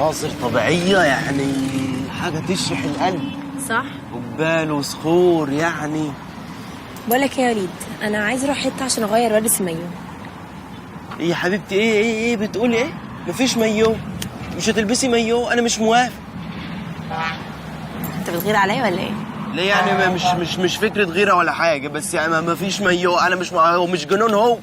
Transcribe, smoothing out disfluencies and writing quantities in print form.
مناظر طبيعية يعني حاجة تشرح القلب. صح. جبال وصخور يعني. بقول لك ايه يا وليد، انا عايز اروح حته عشان اغير والبس المايو. ايه يا حبيبتي، ايه بتقولي ايه؟ مفيش مايو، مش هتلبسي مايو، انا مش موافق. انت بتغير عليا ولا ايه؟ ليه يعني؟ مش فكرة غيرة ولا حاجة، بس يعني مفيش مايو، انا مش جنون هو.